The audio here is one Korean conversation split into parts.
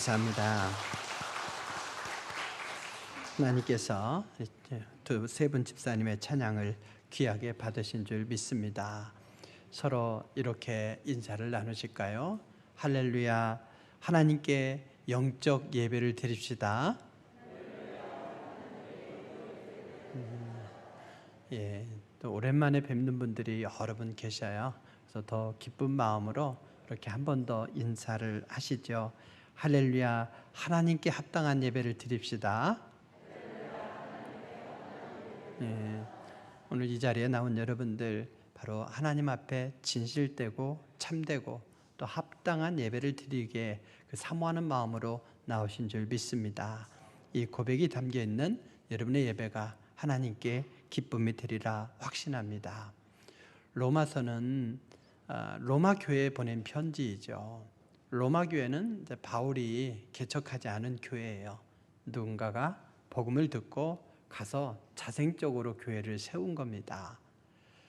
감사합니다. 하나님께서 세 분 집사님의 찬양을 귀하게 받으신 줄 믿습니다. 서로 이렇게 인사를 나누실까요? 할렐루야, 하나님께 영적 예배를 드립시다. 예, 또 오랜만에 뵙는 분들이 여러 분 계셔요. 그래서 더 기쁜 마음으로 이렇게 한 번 더 인사를 하시죠. 할렐루야, 하나님께 합당한 예배를 드립시다. 예, 오늘 이 자리에 나온 여러분들 바로 하나님 앞에 진실되고 참되고 또 합당한 예배를 드리기에 사모하는 마음으로 나오신 줄 믿습니다. 이 고백이 담겨있는 여러분의 예배가 하나님께 기쁨이 되리라 확신합니다. 로마서는 로마 교회에 보낸 편지이죠. 로마 교회는 이제 바울이 개척하지 않은 교회예요. 누군가가 복음을 듣고 가서 자생적으로 교회를 세운 겁니다.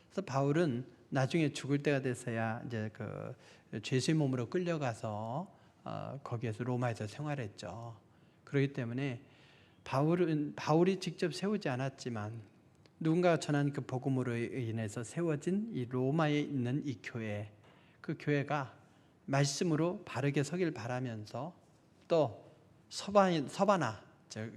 그래서 바울은 나중에 죽을 때가 돼서야 이제 그 죄수의 몸으로 끌려가서 거기에서 로마에서 생활했죠. 그렇기 때문에 바울이 직접 세우지 않았지만 누군가가 전한 그 복음으로 인해서 세워진 이 로마에 있는 이 교회, 그 교회가 말씀으로 바르게 서길 바라면서 또 서바나,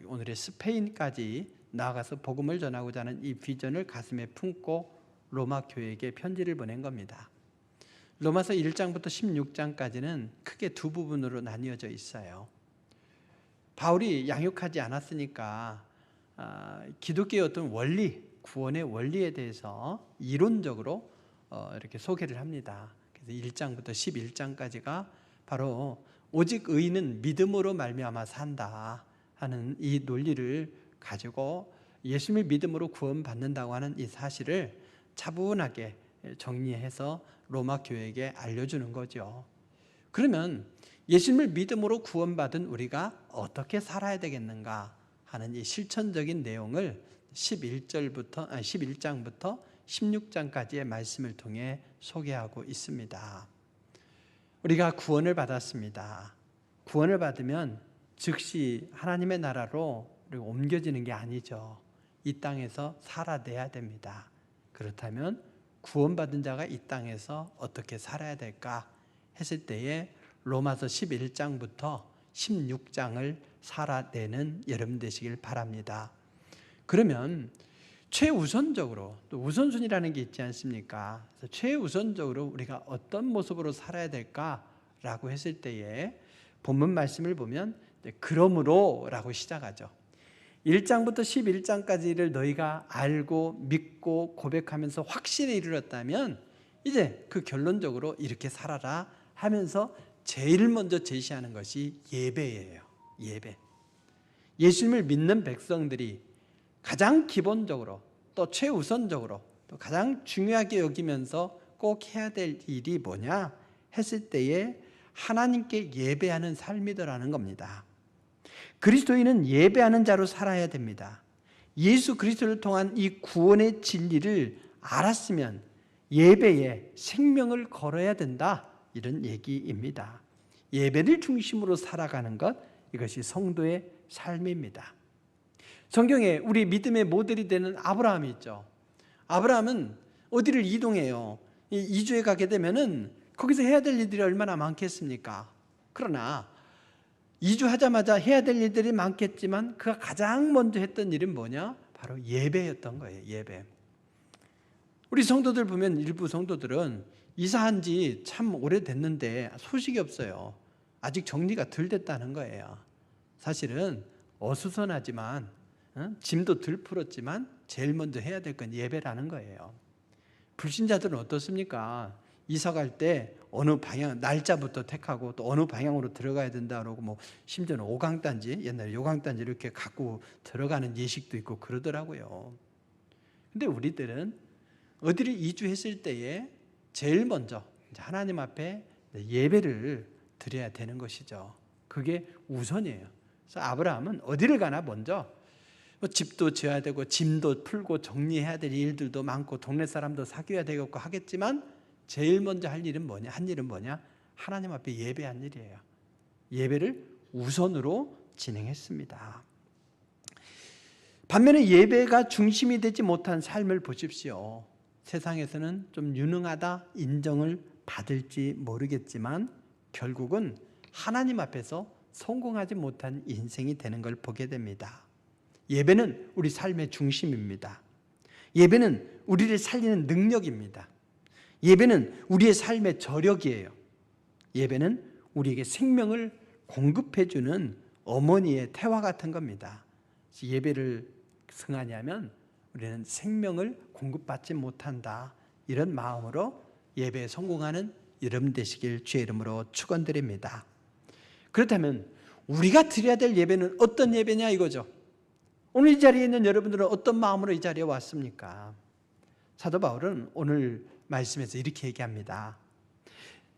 오늘의 스페인까지 나아가서 복음을 전하고자 하는 이 비전을 가슴에 품고 로마 교회에게 편지를 보낸 겁니다. 로마서 1장부터 16장까지는 크게 두 부분으로 나뉘어져 있어요. 바울이 양육하지 않았으니까 기독교의 어떤 원리, 구원의 원리에 대해서 이론적으로 이렇게 소개를 합니다. 그래서 1장부터 11장까지가 바로 오직 의인은 믿음으로 말미암아 산다 하는 이 논리를 가지고 예수님을 믿음으로 구원받는다고 하는 이 사실을 차분하게 정리해서 로마 교회에게 알려주는 거죠. 그러면 예수님을 믿음으로 구원받은 우리가 어떻게 살아야 되겠는가 하는 이 실천적인 내용을 11장부터 16장까지의 말씀을 통해 소개하고 있습니다. 우리가 구원을 받았습니다. 구원을 받으면 즉시 하나님의 나라로 옮겨지는 게 아니죠. 이 땅에서 살아내야 됩니다. 그렇다면 구원받은 자가 이 땅에서 어떻게 살아야 될까 했을 때에 로마서 11장부터 16장을 살아내는 여러분 되시길 바랍니다. 그러면 최우선적으로, 또 우선순위라는 게 있지 않습니까? 그래서 최우선적으로 우리가 어떤 모습으로 살아야 될까라고 했을 때에 본문 말씀을 보면 그러므로 라고 시작하죠. 1장부터 11장까지를 너희가 알고 믿고 고백하면서 확신에 이르렀다면 이제 그 결론적으로 이렇게 살아라 하면서 제일 먼저 제시하는 것이 예배예요. 예배. 예수님을 믿는 백성들이 가장 기본적으로 또 최우선적으로 또 가장 중요하게 여기면서 꼭 해야 될 일이 뭐냐 했을 때에 하나님께 예배하는 삶이더라는 겁니다. 그리스도인은 예배하는 자로 살아야 됩니다. 예수 그리스도를 통한 이 구원의 진리를 알았으면 예배에 생명을 걸어야 된다, 이런 얘기입니다. 예배를 중심으로 살아가는 것, 이것이 성도의 삶입니다. 성경에 우리 믿음의 모델이 되는 아브라함이 있죠. 아브라함은 어디를 이동해요. 이주에 가게 되면은 거기서 해야 될 일들이 얼마나 많겠습니까? 그러나 이주하자마자 해야 될 일들이 많겠지만 그가 가장 먼저 했던 일은 뭐냐? 바로 예배였던 거예요. 예배. 우리 성도들 보면 일부 성도들은 이사한 지 참 오래됐는데 소식이 없어요. 아직 정리가 덜 됐다는 거예요. 사실은 어수선하지만 짐도 덜 풀었지만 제일 먼저 해야 될 건 예배라는 거예요. 불신자들은 어떻습니까? 이사 갈 때 어느 방향, 날짜부터 택하고 또 어느 방향으로 들어가야 된다 그러고 뭐 심지어는 오강단지, 옛날에 요강단지 이렇게 갖고 들어가는 예식도 있고 그러더라고요. 근데 우리들은 어디를 이주했을 때에 제일 먼저 하나님 앞에 예배를 드려야 되는 것이죠. 그게 우선이에요. 그래서 아브라함은 어디를 가나 먼저 집도 지어야 되고 짐도 풀고 정리해야 될 일들도 많고 동네 사람도 사귀어야 되겠고 하겠지만 제일 먼저 할 일은 뭐냐? 한 일은 뭐냐? 하나님 앞에 예배한 일이에요. 예배를 우선으로 진행했습니다. 반면에 예배가 중심이 되지 못한 삶을 보십시오. 세상에서는 좀 유능하다 인정을 받을지 모르겠지만 결국은 하나님 앞에서 성공하지 못한 인생이 되는 걸 보게 됩니다. 예배는 우리 삶의 중심입니다. 예배는 우리를 살리는 능력입니다. 예배는 우리의 삶의 저력이에요. 예배는 우리에게 생명을 공급해주는 어머니의 태와 같은 겁니다. 예배를 승하냐면 우리는 생명을 공급받지 못한다. 이런 마음으로 예배에 성공하는 여러분 되시길 주의 이름으로 축원드립니다. 그렇다면 우리가 드려야 될 예배는 어떤 예배냐 이거죠. 오늘 이 자리에 있는 여러분들은 어떤 마음으로 이 자리에 왔습니까? 사도 바울은 오늘 말씀에서 이렇게 얘기합니다.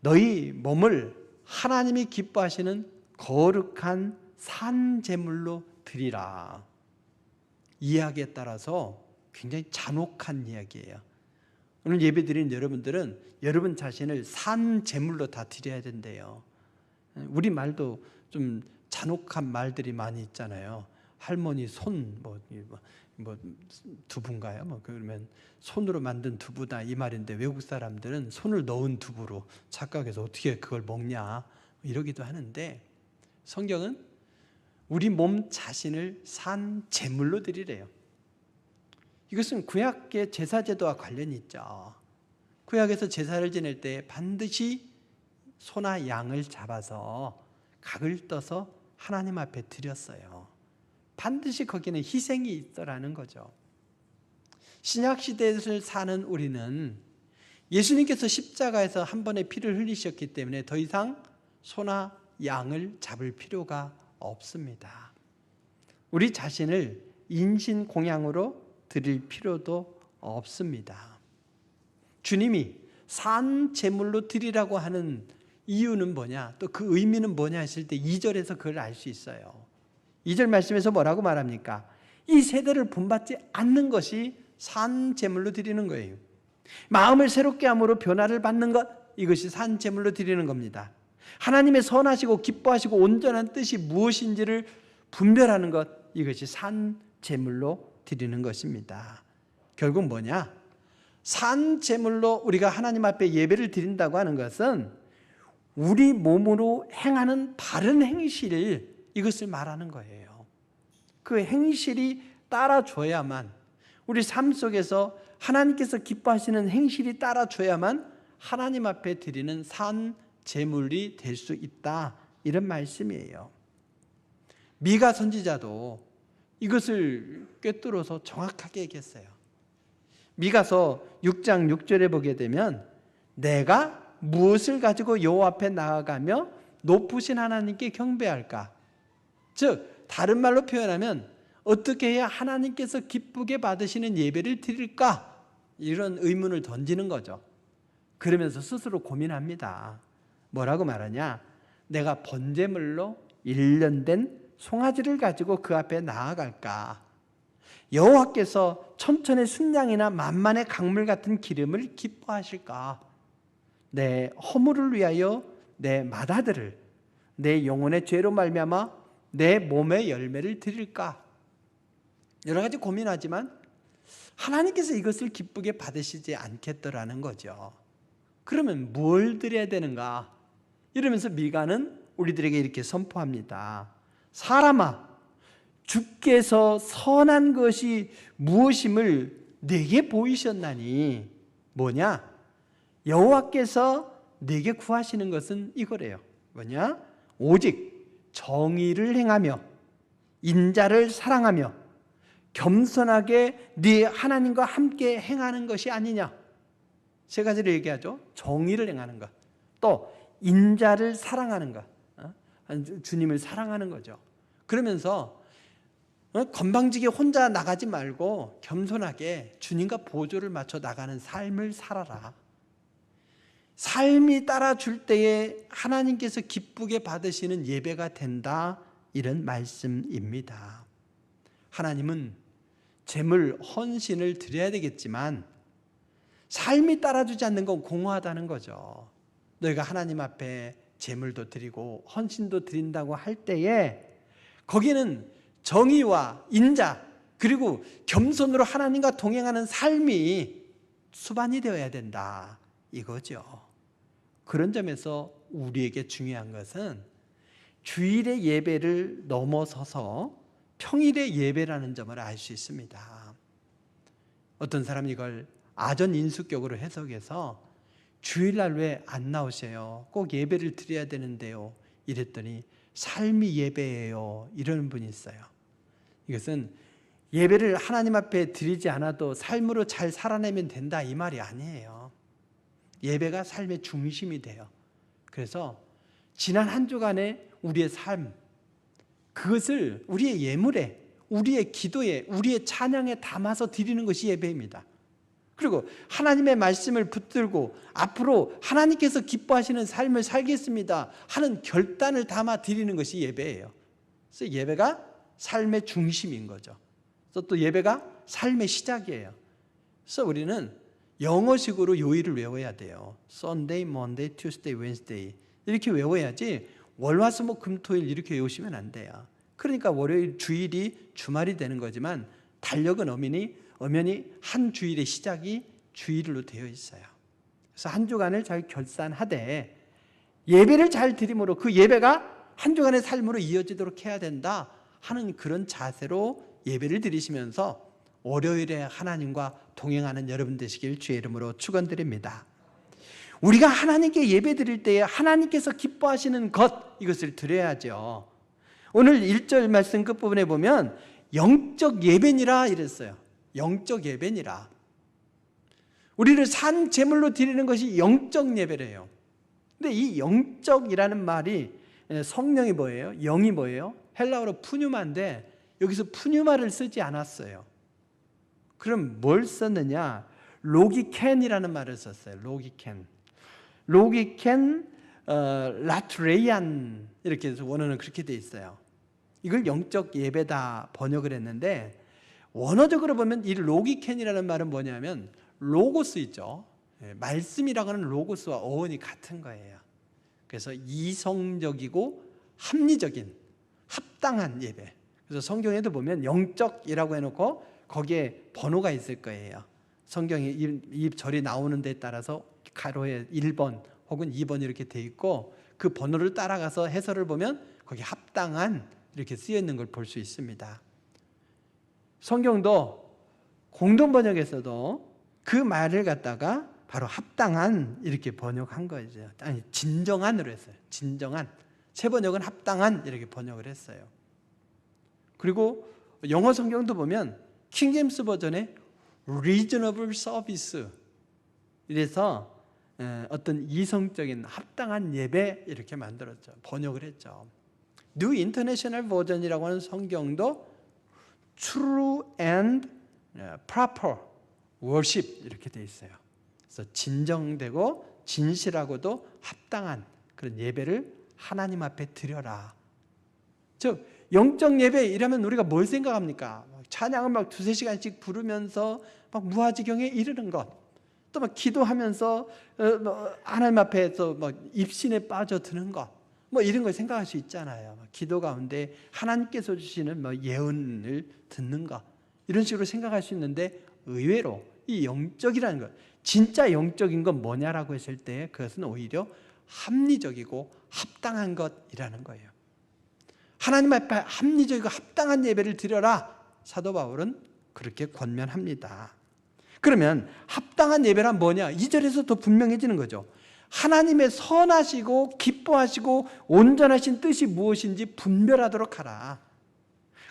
너희 몸을 하나님이 기뻐하시는 거룩한 산 제물로 드리라. 이야기에 따라서 굉장히 잔혹한 이야기예요. 오늘 예배 드리는 여러분들은 여러분 자신을 산 제물로 다 드려야 된대요. 우리 말도 좀 잔혹한 말들이 많이 있잖아요. 할머니 손 두부인가요? 그러면 손으로 만든 두부다 이 말인데 외국 사람들은 손을 넣은 두부로 착각해서 어떻게 그걸 먹냐 이러기도 하는데 성경은 우리 몸 자신을 산 제물로 드리래요. 이것은 구약의 제사제도와 관련이 있죠. 구약에서 제사를 지낼 때 반드시 소나 양을 잡아서 각을 떠서 하나님 앞에 드렸어요. 반드시 거기는 희생이 있더라는 거죠. 신약시대를 사는 우리는 예수님께서 십자가에서 한 번의 피를 흘리셨기 때문에 더 이상 소나 양을 잡을 필요가 없습니다. 우리 자신을 인신공양으로 드릴 필요도 없습니다. 주님이 산 제물로 드리라고 하는 이유는 뭐냐, 또 그 의미는 뭐냐 했을 때 2절에서 그걸 알 수 있어요. 2절 말씀에서 뭐라고 말합니까? 이 세대를 본받지 않는 것이 산 제물로 드리는 거예요. 마음을 새롭게 함으로 변화를 받는 것, 이것이 산 제물로 드리는 겁니다. 하나님의 선하시고 기뻐하시고 온전한 뜻이 무엇인지를 분별하는 것, 이것이 산 제물로 드리는 것입니다. 결국 뭐냐? 산 제물로 우리가 하나님 앞에 예배를 드린다고 하는 것은 우리 몸으로 행하는 바른 행실, 이것을 말하는 거예요. 그 행실이 따라줘야만, 우리 삶 속에서 하나님께서 기뻐하시는 행실이 따라줘야만 하나님 앞에 드리는 산 제물이 될 수 있다, 이런 말씀이에요. 미가 선지자도 이것을 꿰뚫어서 정확하게 얘기했어요. 미가서 6장 6절에 보게 되면 내가 무엇을 가지고 여호와 앞에 나아가며 높으신 하나님께 경배할까? 즉 다른 말로 표현하면 어떻게 해야 하나님께서 기쁘게 받으시는 예배를 드릴까? 이런 의문을 던지는 거죠. 그러면서 스스로 고민합니다. 뭐라고 말하냐? 내가 번제물로 1년 된 송아지를 가지고 그 앞에 나아갈까? 여호와께서 천천의 순양이나 만만의 강물 같은 기름을 기뻐하실까? 내 허물을 위하여 내 맏아들을 내 영혼의 죄로 말미암아 내 몸의 열매를 드릴까? 여러 가지 고민하지만 하나님께서 이것을 기쁘게 받으시지 않겠더라는 거죠. 그러면 뭘 드려야 되는가? 이러면서 미가는 우리들에게 이렇게 선포합니다. 사람아, 주께서 선한 것이 무엇임을 내게 보이셨나니 뭐냐? 여호와께서 내게 구하시는 것은 이거래요. 뭐냐? 오직 정의를 행하며 인자를 사랑하며 겸손하게 네 하나님과 함께 행하는 것이 아니냐. 세 가지를 얘기하죠. 정의를 행하는 것, 또 인자를 사랑하는 것, 주님을 사랑하는 거죠. 그러면서 건방지게 혼자 나가지 말고 겸손하게 주님과 보조를 맞춰 나가는 삶을 살아라. 삶이 따라줄 때에 하나님께서 기쁘게 받으시는 예배가 된다, 이런 말씀입니다. 하나님은 제물 헌신을 드려야 되겠지만 삶이 따라주지 않는 건 공허하다는 거죠. 너희가 하나님 앞에 제물도 드리고 헌신도 드린다고 할 때에 거기는 정의와 인자 그리고 겸손으로 하나님과 동행하는 삶이 수반이 되어야 된다 이거죠. 그런 점에서 우리에게 중요한 것은 주일의 예배를 넘어서서 평일의 예배라는 점을 알 수 있습니다. 어떤 사람이 이걸 아전인수격으로 해석해서 주일날 왜 안 나오세요? 꼭 예배를 드려야 되는데요. 이랬더니 삶이 예배예요. 이러는 분이 있어요. 이것은 예배를 하나님 앞에 드리지 않아도 삶으로 잘 살아내면 된다 이 말이 아니에요. 예배가 삶의 중심이 돼요. 그래서 지난 한 주간의 우리의 삶, 그것을 우리의 예물에, 우리의 기도에, 우리의 찬양에 담아서 드리는 것이 예배입니다. 그리고 하나님의 말씀을 붙들고 앞으로 하나님께서 기뻐하시는 삶을 살겠습니다 하는 결단을 담아 드리는 것이 예배예요. 그래서 예배가 삶의 중심인 거죠. 그래서 또 예배가 삶의 시작이에요. 그래서 우리는 영어식으로 요일을 외워야 돼요. Sunday, Monday, Tuesday, Wednesday 이렇게 외워야지 월화수목 금토일 이렇게 외우시면 안 돼요. 그러니까 월요일 주일이 주말이 되는 거지만 달력은 엄연히 한 주일의 시작이 주일로 되어 있어요. 그래서 한 주간을 잘 결산하되 예배를 잘 드림으로 그 예배가 한 주간의 삶으로 이어지도록 해야 된다 하는 그런 자세로 예배를 드리시면서 월요일에 하나님과 동행하는 여러분 되시길 주의 이름으로 축원드립니다. 우리가 하나님께 예배 드릴 때에 하나님께서 기뻐하시는 것 이것을 드려야죠. 오늘 1절 말씀 끝부분에 보면 영적 예배니라 이랬어요. 영적 예배니라. 우리를 산 제물로 드리는 것이 영적 예배래요. 근데 이 영적이라는 말이 성령이 뭐예요? 영이 뭐예요? 헬라어로 푸뉴마인데 여기서 푸뉴마를 쓰지 않았어요. 그럼 뭘 썼느냐? 로기켄이라는 말을 썼어요. 로기켄 라트레이안 이렇게 해서 원어는 그렇게 돼 있어요. 이걸 영적 예배다 번역을 했는데 원어적으로 보면 이 로기켄이라는 말은 뭐냐면 로고스 있죠. 말씀이라고 하는 로고스와 어원이 같은 거예요. 그래서 이성적이고 합리적인 합당한 예배. 그래서 성경에도 보면 영적이라고 해놓고 거기에 번호가 있을 거예요. 성경에 이 절이 나오는 데 따라서 가로에 1번 혹은 2번 이렇게 돼 있고 그 번호를 따라가서 해설을 보면 거기 합당한 이렇게 쓰여 있는 걸 볼 수 있습니다. 성경도 공동번역에서도 그 말을 갖다가 바로 합당한 이렇게 번역한 거죠. 아니 진정한으로 했어요. 진정한. 새 번역은 합당한 이렇게 번역을 했어요. 그리고 영어 성경도 보면 킹제임스 버전에 reasonable service 이래서 어떤 이성적인 합당한 예배 이렇게 만들었죠. 번역을 했죠. New International Version이라고 하는 성경도 True and Proper Worship 이렇게 돼 있어요. 그래서 진정되고 진실하고도 합당한 그런 예배를 하나님 앞에 드려라. 즉 영적 예배 이러면 우리가 뭘 생각합니까? 찬양을 막 2-3시간씩 부르면서 막 무아지경에 이르는 것, 또 막 기도하면서 하나님 앞에서 막 입신에 빠져드는 것, 뭐 이런 걸 생각할 수 있잖아요. 기도 가운데 하나님께서 주시는 뭐 예언을 듣는 것, 이런 식으로 생각할 수 있는데 의외로 이 영적이라는 것, 진짜 영적인 건 뭐냐라고 했을 때 그것은 오히려 합리적이고 합당한 것이라는 거예요. 하나님 앞에 합리적이고 합당한 예배를 드려라. 사도 바울은 그렇게 권면합니다. 그러면 합당한 예배란 뭐냐? 2절에서 더 분명해지는 거죠. 하나님의 선하시고 기뻐하시고 온전하신 뜻이 무엇인지 분별하도록 하라.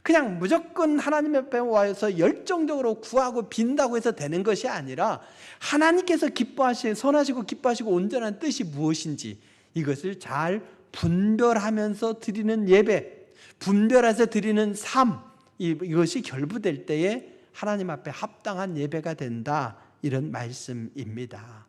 그냥 무조건 하나님 앞에 와서 열정적으로 구하고 빈다고 해서 되는 것이 아니라 하나님께서 기뻐하시는 선하시고 기뻐하시고 온전한 뜻이 무엇인지 이것을 잘 분별하면서 드리는 예배, 분별해서 드리는 삶, 이것이 결부될 때에 하나님 앞에 합당한 예배가 된다, 이런 말씀입니다.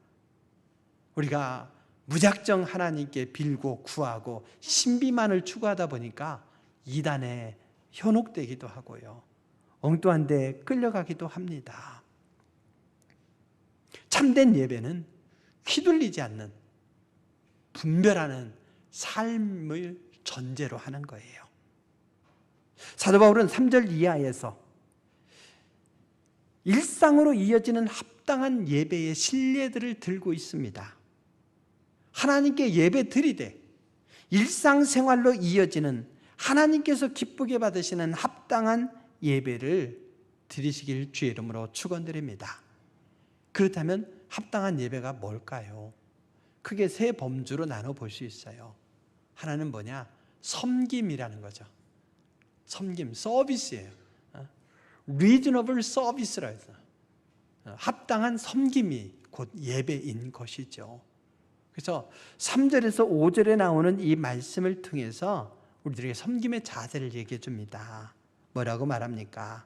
우리가 무작정 하나님께 빌고 구하고 신비만을 추구하다 보니까 이단에 현혹되기도 하고요, 엉뚱한 데 끌려가기도 합니다. 참된 예배는 휘둘리지 않는, 분별하는 삶을 전제로 하는 거예요. 사도 바울은 3절 이하에서 일상으로 이어지는 합당한 예배의 신뢰들을 들고 있습니다. 하나님께 예배 드리되 일상생활로 이어지는 하나님께서 기쁘게 받으시는 합당한 예배를 드리시길 주의 이름으로 축원드립니다. 그렇다면 합당한 예배가 뭘까요? 크게 세 범주로 나눠볼 수 있어요. 하나는 뭐냐? 섬김이라는 거죠. 섬김, 서비스예요. Reasonable service라 해서 합당한 섬김이 곧 예배인 것이죠. 그래서 3절에서 5절에 나오는 이 말씀을 통해서 우리들에게 섬김의 자세를 얘기해 줍니다. 뭐라고 말합니까?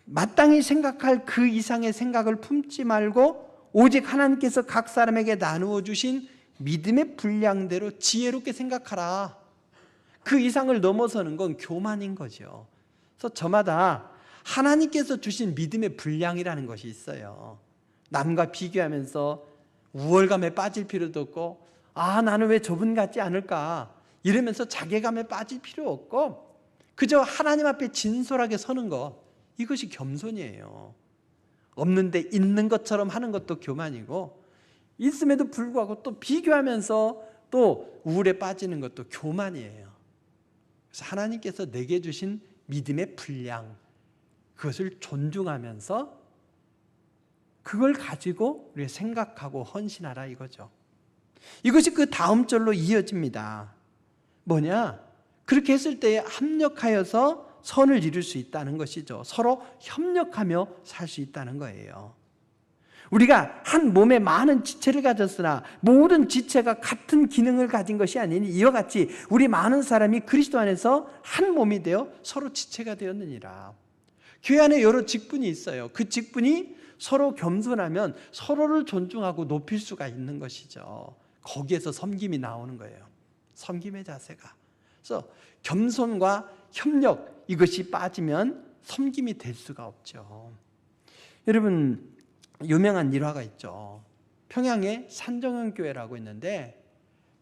마땅히 생각할 그 이상의 생각을 품지 말고 오직 하나님께서 각 사람에게 나누어 주신 믿음의 분량대로 지혜롭게 생각하라. 그 이상을 넘어서는 건 교만인 거죠. 그래서 저마다 하나님께서 주신 믿음의 분량이라는 것이 있어요. 남과 비교하면서 우월감에 빠질 필요도 없고, 나는 왜 저분 같지 않을까 이러면서 자괴감에 빠질 필요 없고, 그저 하나님 앞에 진솔하게 서는 것, 이것이 겸손이에요. 없는데 있는 것처럼 하는 것도 교만이고, 있음에도 불구하고 또 비교하면서 또 우울에 빠지는 것도 교만이에요. 그래서 하나님께서 내게 주신 믿음의 분량, 그것을 존중하면서 그걸 가지고 우리가 생각하고 헌신하라 이거죠. 이것이 그 다음 절로 이어집니다. 뭐냐? 그렇게 했을 때 합력하여서 선을 이룰 수 있다는 것이죠. 서로 협력하며 살 수 있다는 거예요. 우리가 한 몸에 많은 지체를 가졌으나 모든 지체가 같은 기능을 가진 것이 아니니 이와 같이 우리 많은 사람이 그리스도 안에서 한 몸이 되어 서로 지체가 되었느니라. 교회 안에 여러 직분이 있어요. 그 직분이 서로 겸손하면 서로를 존중하고 높일 수가 있는 것이죠. 거기에서 섬김이 나오는 거예요. 섬김의 자세가. 그래서 겸손과 협력, 이것이 빠지면 섬김이 될 수가 없죠. 여러분, 유명한 일화가 있죠. 평양에 산정현 교회라고 있는데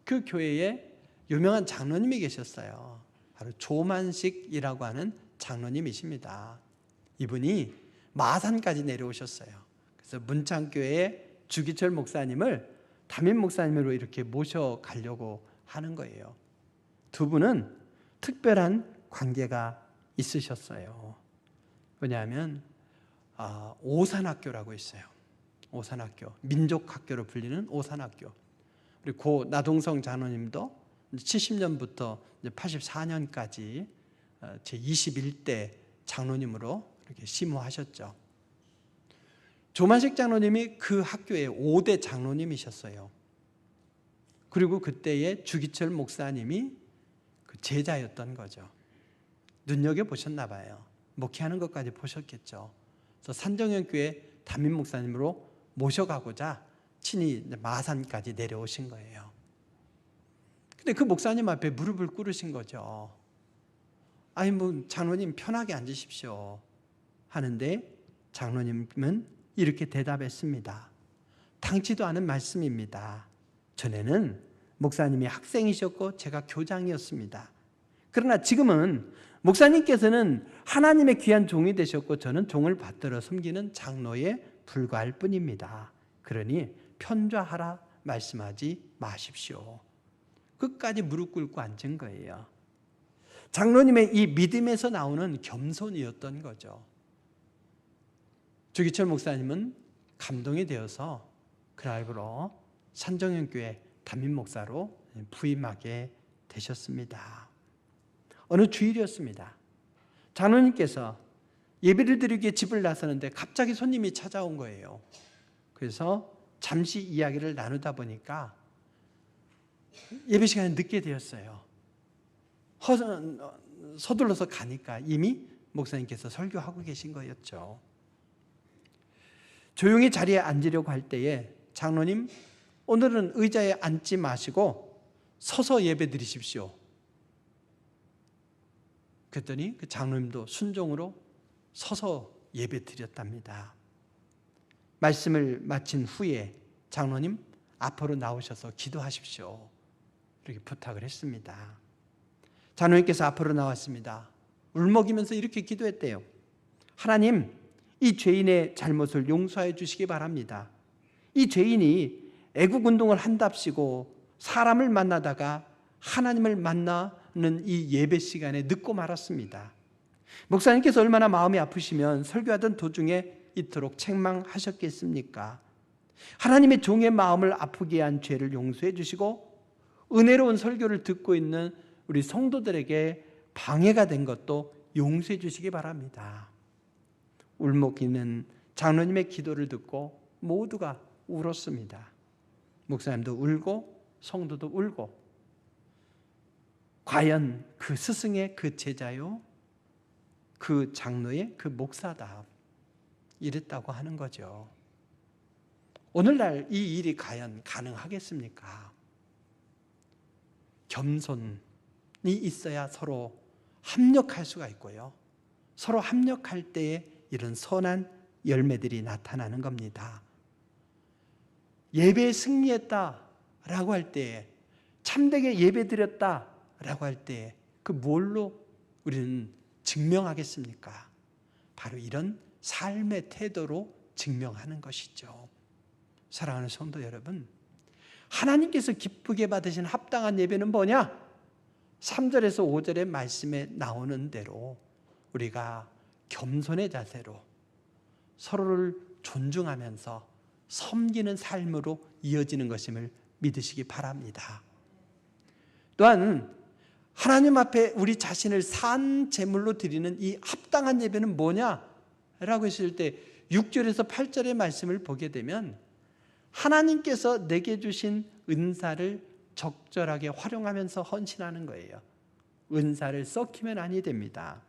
그 교회에 유명한 장로님이 계셨어요. 바로 조만식이라고 하는 장로님이십니다. 이분이 마산까지 내려오셨어요. 그래서 문창교회의 주기철 목사님을 담임 목사님으로 이렇게 모셔가려고 하는 거예요. 두 분은 특별한 관계가 있으셨어요. 뭐냐면 오산학교라고 있어요. 오산학교, 민족학교로 불리는 오산학교. 그리고 고 나동성 장로님도 70년부터 84년까지 제21대 장로님으로 이렇게 심호하셨죠. 조만식 장로님이 그 학교의 5대 장로님이셨어요. 그리고 그때의 주기철 목사님이 그 제자였던 거죠. 눈여겨보셨나 봐요. 목회하는 것까지 보셨겠죠. 그래서 산정현교회 담임 목사님으로 모셔가고자 친히 마산까지 내려오신 거예요. 근데 그 목사님 앞에 무릎을 꿇으신 거죠. 아니 장로님 편하게 앉으십시오 하는데 장로님은 이렇게 대답했습니다. 당치도 않은 말씀입니다. 전에는 목사님이 학생이셨고 제가 교장이었습니다. 그러나 지금은 목사님께서는 하나님의 귀한 종이 되셨고 저는 종을 받들어 섬기는 장로에 불과할 뿐입니다. 그러니 편좌하라 말씀하지 마십시오. 끝까지 무릎 꿇고 앉은 거예요. 장로님의 이 믿음에서 나오는 겸손이었던 거죠. 주기철 목사님은 감동이 되어서 그날부로 산정현교회 담임 목사로 부임하게 되셨습니다. 어느 주일이었습니다. 장로님께서 예배를 드리기에 집을 나서는데 갑자기 손님이 찾아온 거예요. 그래서 잠시 이야기를 나누다 보니까 예배 시간이 늦게 되었어요. 서둘러서 가니까 이미 목사님께서 설교하고 계신 거였죠. 조용히 자리에 앉으려고 할 때에 장로님, 오늘은 의자에 앉지 마시고 서서 예배 드리십시오. 그랬더니 그 장로님도 순종으로 서서 예배 드렸답니다. 말씀을 마친 후에 장로님 앞으로 나오셔서 기도하십시오 이렇게 부탁을 했습니다. 장로님께서 앞으로 나왔습니다. 울먹이면서 이렇게 기도했대요. 하나님, 이 죄인의 잘못을 용서해 주시기 바랍니다. 이 죄인이 애국 운동을 한답시고 사람을 만나다가 하나님을 만나는 이 예배 시간에 늦고 말았습니다. 목사님께서 얼마나 마음이 아프시면 설교하던 도중에 이토록 책망하셨겠습니까? 하나님의 종의 마음을 아프게 한 죄를 용서해 주시고 은혜로운 설교를 듣고 있는 우리 성도들에게 방해가 된 것도 용서해 주시기 바랍니다. 울먹이는 장로님의 기도를 듣고 모두가 울었습니다. 목사님도 울고 성도도 울고, 과연 그 스승의 그 제자요, 그 장로의 그 목사다, 이랬다고 하는 거죠. 오늘날 이 일이 과연 가능하겠습니까? 겸손이 있어야 서로 합력할 수가 있고요, 서로 합력할 때에 이런 선한 열매들이 나타나는 겁니다. 예배에 승리했다라고 할 때, 참되게 예배드렸다라고 할 때 그 뭘로 우리는 증명하겠습니까? 바로 이런 삶의 태도로 증명하는 것이죠. 사랑하는 성도 여러분, 하나님께서 기쁘게 받으신 합당한 예배는 뭐냐? 3절에서 5절의 말씀에 나오는 대로 우리가 겸손의 자세로 서로를 존중하면서 섬기는 삶으로 이어지는 것임을 믿으시기 바랍니다. 또한 하나님 앞에 우리 자신을 산 제물로 드리는 이 합당한 예배는 뭐냐라고 했을 때 6절에서 8절의 말씀을 보게 되면 하나님께서 내게 주신 은사를 적절하게 활용하면서 헌신하는 거예요. 은사를 썩히면 아니 됩니다.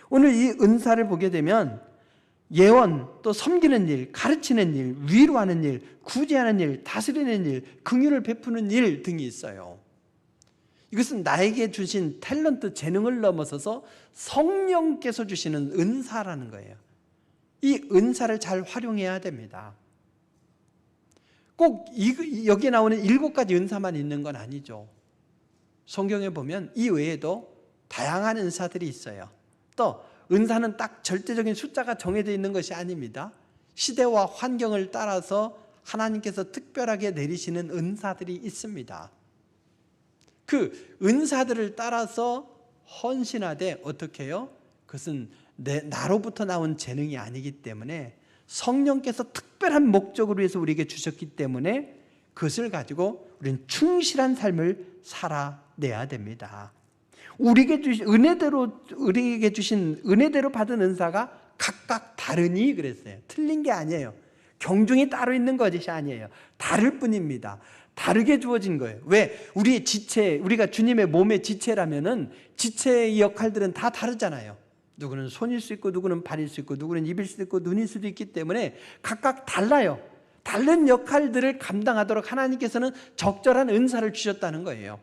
오늘 이 은사를 보게 되면 예언, 또 섬기는 일, 가르치는 일, 위로하는 일, 구제하는 일, 다스리는 일, 긍휼을 베푸는 일 등이 있어요. 이것은 나에게 주신 탤런트, 재능을 넘어서서 성령께서 주시는 은사라는 거예요. 이 은사를 잘 활용해야 됩니다. 꼭 여기 나오는 7가지 은사만 있는 건 아니죠. 성경에 보면 이 외에도 다양한 은사들이 있어요. 또 은사는 딱 절대적인 숫자가 정해져 있는 것이 아닙니다. 시대와 환경을 따라서 하나님께서 특별하게 내리시는 은사들이 있습니다. 그 은사들을 따라서 헌신하되 어떻게 해요? 그것은 나로부터 나온 재능이 아니기 때문에 성령께서 특별한 목적을 위해서 우리에게 주셨기 때문에 그것을 가지고 우리는 충실한 삶을 살아내야 됩니다. 우리에게 주신 은혜대로 받은 은사가 각각 다르니 그랬어요. 틀린 게 아니에요. 경중이 따로 있는 것이 아니에요. 다를 뿐입니다. 다르게 주어진 거예요. 왜? 우리의 지체, 우리가 주님의 몸의 지체라면은 지체의 역할들은 다 다르잖아요. 누구는 손일 수 있고 누구는 발일 수 있고 누구는 입일 수도 있고 눈일 수도 있기 때문에 각각 달라요. 다른 역할들을 감당하도록 하나님께서는 적절한 은사를 주셨다는 거예요.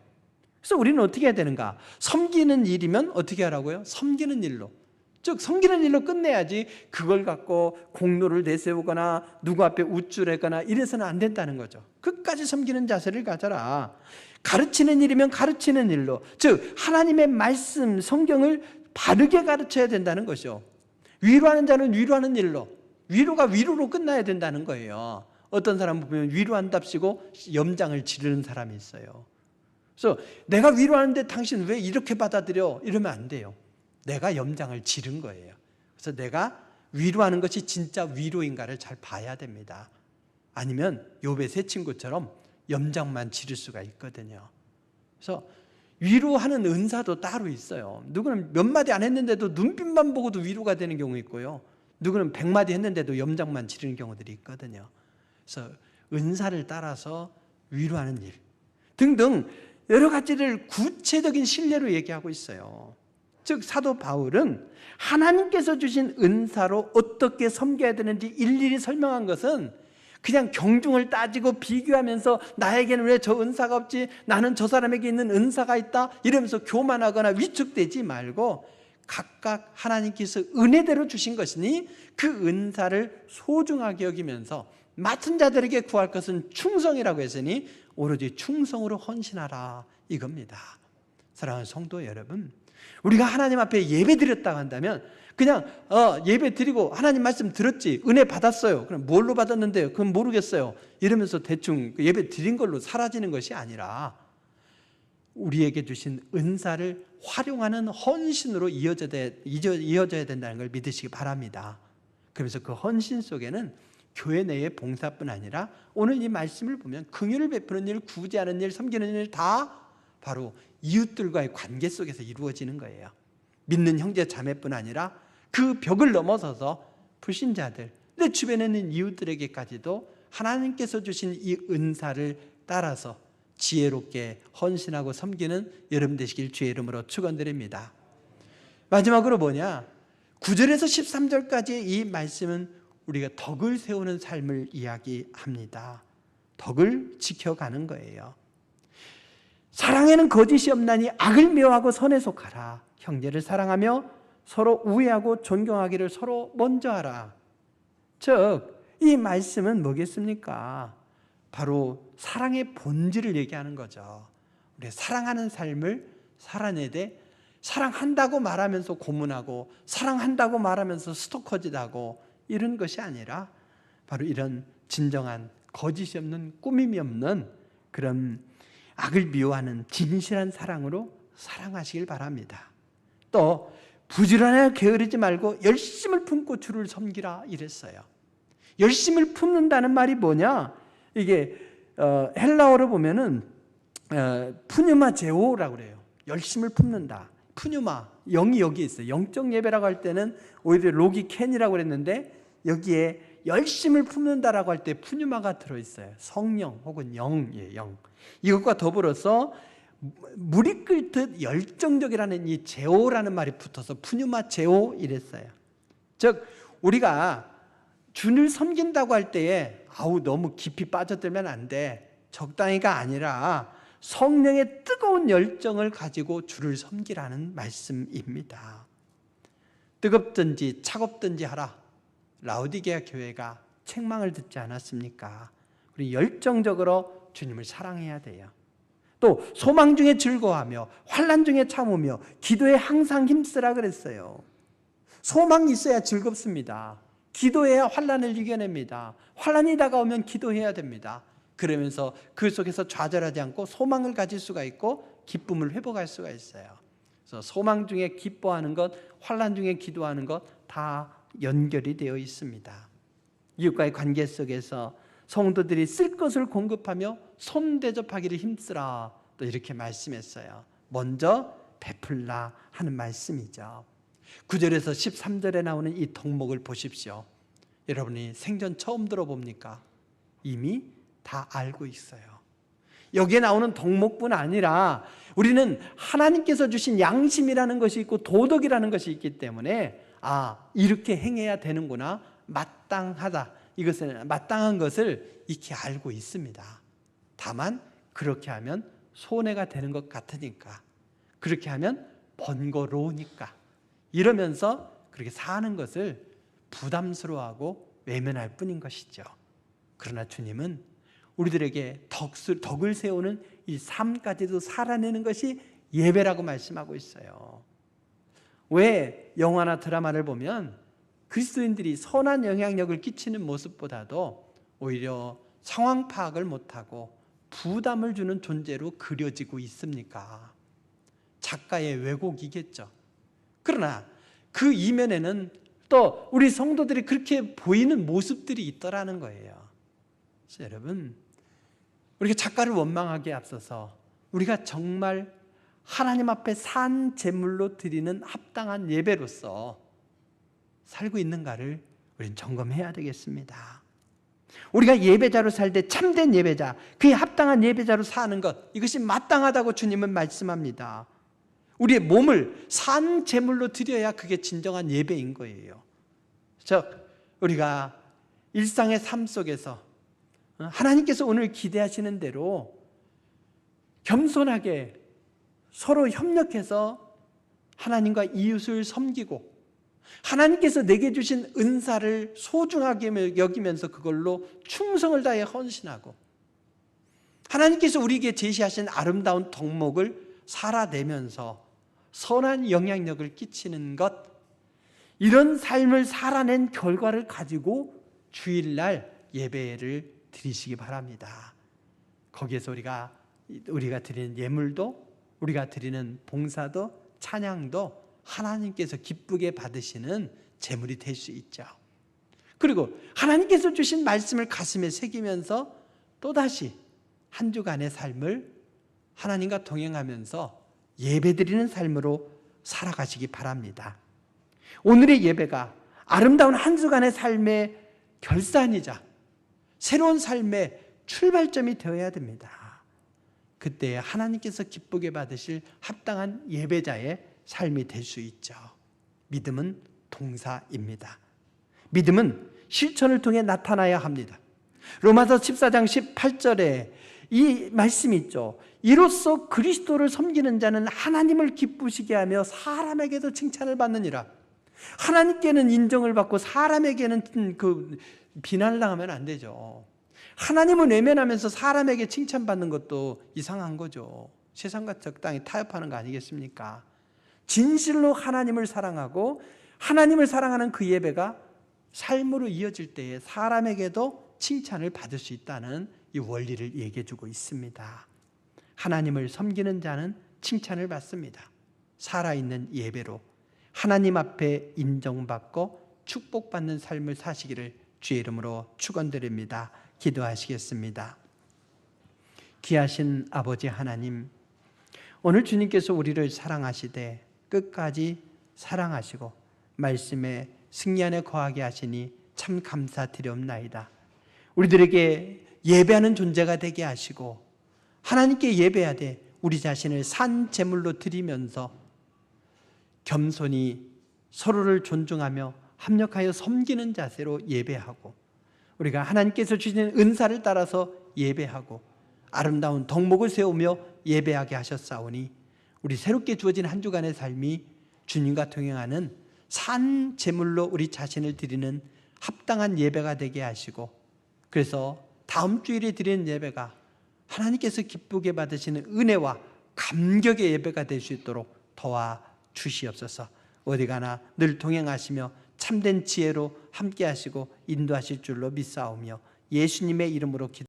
그래서 우리는 어떻게 해야 되는가? 섬기는 일이면 어떻게 하라고요? 섬기는 일로. 즉 섬기는 일로 끝내야지 그걸 갖고 공로를 내세우거나 누구 앞에 우쭐하거나 이래서는 안 된다는 거죠. 끝까지 섬기는 자세를 가져라. 가르치는 일이면 가르치는 일로, 즉 하나님의 말씀, 성경을 바르게 가르쳐야 된다는 것이죠. 위로하는 자는 위로하는 일로, 위로가 위로로 끝나야 된다는 거예요. 어떤 사람 보면 위로한답시고 염장을 지르는 사람이 있어요. 그래서 내가 위로하는데 당신 왜 이렇게 받아들여? 이러면 안 돼요. 내가 염장을 지른 거예요. 그래서 내가 위로하는 것이 진짜 위로인가를 잘 봐야 됩니다. 아니면 욥의 세 친구처럼 염장만 지를 수가 있거든요. 그래서 위로하는 은사도 따로 있어요. 누구는 몇 마디 안 했는데도 눈빛만 보고도 위로가 되는 경우 있고요. 누구는 100마디 했는데도 염장만 지르는 경우들이 있거든요. 그래서 은사를 따라서 위로하는 일 등등 여러 가지를 구체적인 신뢰로 얘기하고 있어요. 즉 사도 바울은 하나님께서 주신 은사로 어떻게 섬겨야 되는지 일일이 설명한 것은 그냥 경중을 따지고 비교하면서 나에게는 왜 저 은사가 없지? 나는 저 사람에게 있는 은사가 있다? 이러면서 교만하거나 위축되지 말고 각각 하나님께서 은혜대로 주신 것이니 그 은사를 소중하게 여기면서 맡은 자들에게 구할 것은 충성이라고 했으니 오로지 충성으로 헌신하라 이겁니다. 사랑하는 성도 여러분, 우리가 하나님 앞에 예배 드렸다고 한다면 그냥 예배 드리고 하나님 말씀 들었지, 은혜 받았어요, 그럼 뭘로 받았는데요? 그건 모르겠어요 이러면서 대충 예배 드린 걸로 사라지는 것이 아니라 우리에게 주신 은사를 활용하는 헌신으로 이어져야 된다는 걸 믿으시기 바랍니다. 그래서 그 헌신 속에는 교회 내의 봉사뿐 아니라 오늘 이 말씀을 보면 긍휼을 베푸는 일, 구제하는 일, 섬기는 일 다 바로 이웃들과의 관계 속에서 이루어지는 거예요. 믿는 형제 자매뿐 아니라 그 벽을 넘어서서 불신자들, 내 주변에 있는 이웃들에게까지도 하나님께서 주신 이 은사를 따라서 지혜롭게 헌신하고 섬기는 여러분 되시길 주의 이름으로 축원드립니다. 마지막으로 뭐냐? 9절에서 13절까지의 이 말씀은 우리가 덕을 세우는 삶을 이야기합니다. 덕을 지켜가는 거예요. 사랑에는 거짓이 없나니 악을 미워하고 선에 속하라. 형제를 사랑하며 서로 우애하고 존경하기를 서로 먼저 하라. 즉, 이 말씀은 뭐겠습니까? 바로 사랑의 본질을 얘기하는 거죠. 우리 사랑하는 삶을 살아내되 사랑한다고 말하면서 고문하고 사랑한다고 말하면서 스토커짓하고 이런 것이 아니라 바로 이런 진정한 거짓이 없는 꾸밈이 없는 그런 악을 미워하는 진실한 사랑으로 사랑하시길 바랍니다. 또 부지런하게 게으르지 말고 열심을 품고 주를 섬기라 이랬어요. 열심을 품는다는 말이 뭐냐? 이게 헬라어로 보면은 푸뉴마 제오라고 그래요. 열심을 품는다. 푸뉴마, 영이 여기 있어요. 영적 예배라고 할 때는 오히려 로기 켄이라고 그랬는데 여기에 열심을 품는다라고 할 때 푸뉴마가 들어있어요. 성령 혹은 영이에요. 영. 이것과 더불어서 물이 끓듯 열정적이라는 이 제오라는 말이 붙어서 푸뉴마 제오 이랬어요. 즉 우리가 주를 섬긴다고 할 때에 너무 깊이 빠져들면 안 돼, 적당히가 아니라 성령의 뜨거운 열정을 가지고 주를 섬기라는 말씀입니다. 뜨겁든지 차갑든지 하라. 라오디게아 교회가 책망을 듣지 않았습니까? 우리 열정적으로 주님을 사랑해야 돼요. 또 소망 중에 즐거워하며 환난 중에 참으며 기도에 항상 힘쓰라 그랬어요. 소망이 있어야 즐겁습니다. 기도해야 환난을 이겨냅니다. 환난이 다가오면 기도해야 됩니다. 그러면서 그 속에서 좌절하지 않고 소망을 가질 수가 있고 기쁨을 회복할 수가 있어요. 그래서 소망 중에 기뻐하는 것, 환난 중에 기도하는 것 다 연결이 되어 있습니다. 이웃과의 관계 속에서 성도들이 쓸 것을 공급하며 손 대접하기를 힘쓰라 또 이렇게 말씀했어요. 먼저 베풀라 하는 말씀이죠. 9절에서 13절에 나오는 이 덕목을 보십시오. 여러분이 생전 처음 들어봅니까? 이미 다 알고 있어요. 여기에 나오는 덕목뿐 아니라 우리는 하나님께서 주신 양심이라는 것이 있고 도덕이라는 것이 있기 때문에 이렇게 행해야 되는구나, 마땅하다, 이것은 마땅한 것을 익히 알고 있습니다. 다만 그렇게 하면 손해가 되는 것 같으니까, 그렇게 하면 번거로우니까 이러면서 그렇게 사는 것을 부담스러워하고 외면할 뿐인 것이죠. 그러나 주님은 우리들에게 덕을 세우는 이 삶까지도 살아내는 것이 예배라고 말씀하고 있어요. 왜 영화나 드라마를 보면 그리스도인들이 선한 영향력을 끼치는 모습보다도 오히려 상황 파악을 못하고 부담을 주는 존재로 그려지고 있습니까? 작가의 왜곡이겠죠. 그러나 그 이면에는 또 우리 성도들이 그렇게 보이는 모습들이 있더라는 거예요. 그래서 여러분, 우리가 작가를 원망하기에 앞서서 우리가 정말 하나님 앞에 산 제물로 드리는 합당한 예배로서 살고 있는가를 우리는 점검해야 되겠습니다. 우리가 예배자로 살 때 참된 예배자, 그에 합당한 예배자로 사는 것, 이것이 마땅하다고 주님은 말씀합니다. 우리의 몸을 산 제물로 드려야 그게 진정한 예배인 거예요. 즉 우리가 일상의 삶 속에서 하나님께서 오늘 기대하시는 대로 겸손하게 서로 협력해서 하나님과 이웃을 섬기고 하나님께서 내게 주신 은사를 소중하게 여기면서 그걸로 충성을 다해 헌신하고, 하나님께서 우리에게 제시하신 아름다운 덕목을 살아내면서 선한 영향력을 끼치는 것, 이런 삶을 살아낸 결과를 가지고 주일날 예배를 드리시기 바랍니다. 거기에서 우리가 드리는 예물도, 우리가 드리는 봉사도, 찬양도 하나님께서 기쁘게 받으시는 제물이 될 수 있죠. 그리고 하나님께서 주신 말씀을 가슴에 새기면서 또다시 한 주간의 삶을 하나님과 동행하면서 예배드리는 삶으로 살아가시기 바랍니다. 오늘의 예배가 아름다운 한 주간의 삶의 결산이자 새로운 삶의 출발점이 되어야 됩니다. 그때 하나님께서 기쁘게 받으실 합당한 예배자의 삶이 될 수 있죠. 믿음은 동사입니다. 믿음은 실천을 통해 나타나야 합니다. 로마서 14장 18절에 이 말씀이 있죠. 이로써 그리스도를 섬기는 자는 하나님을 기쁘시게 하며 사람에게도 칭찬을 받느니라. 하나님께는 인정을 받고 사람에게는 비난을 당하면 안 되죠. 하나님을 외면하면서 사람에게 칭찬받는 것도 이상한 거죠. 세상과 적당히 타협하는 거 아니겠습니까? 진실로 하나님을 사랑하고 하나님을 사랑하는 그 예배가 삶으로 이어질 때에 사람에게도 칭찬을 받을 수 있다는 이 원리를 얘기해 주고 있습니다. 하나님을 섬기는 자는 칭찬을 받습니다. 살아있는 예배로 하나님 앞에 인정받고 축복받는 삶을 사시기를 주의 이름으로 축원드립니다. 기도하시겠습니다. 귀하신 아버지 하나님, 오늘 주님께서 우리를 사랑하시되 끝까지 사랑하시고 말씀에 승리 안에 거하게 하시니 참 감사드리옵나이다. 우리들에게 예배하는 존재가 되게 하시고 하나님께 예배하되 우리 자신을 산 제물로 드리면서 겸손히 서로를 존중하며 합력하여 섬기는 자세로 예배하고, 우리가 하나님께서 주시는 은사를 따라서 예배하고 아름다운 덕목을 세우며 예배하게 하셨사오니 우리 새롭게 주어진 한 주간의 삶이 주님과 동행하는 산 제물로 우리 자신을 드리는 합당한 예배가 되게 하시고, 그래서 다음 주일에 드리는 예배가 하나님께서 기쁘게 받으시는 은혜와 감격의 예배가 될 수 있도록 도와 주시옵소서. 어디 가나 늘 동행하시며 참된 지혜로 함께 하시고 인도하실 줄로 믿사오며 예수님의 이름으로 기도합니다.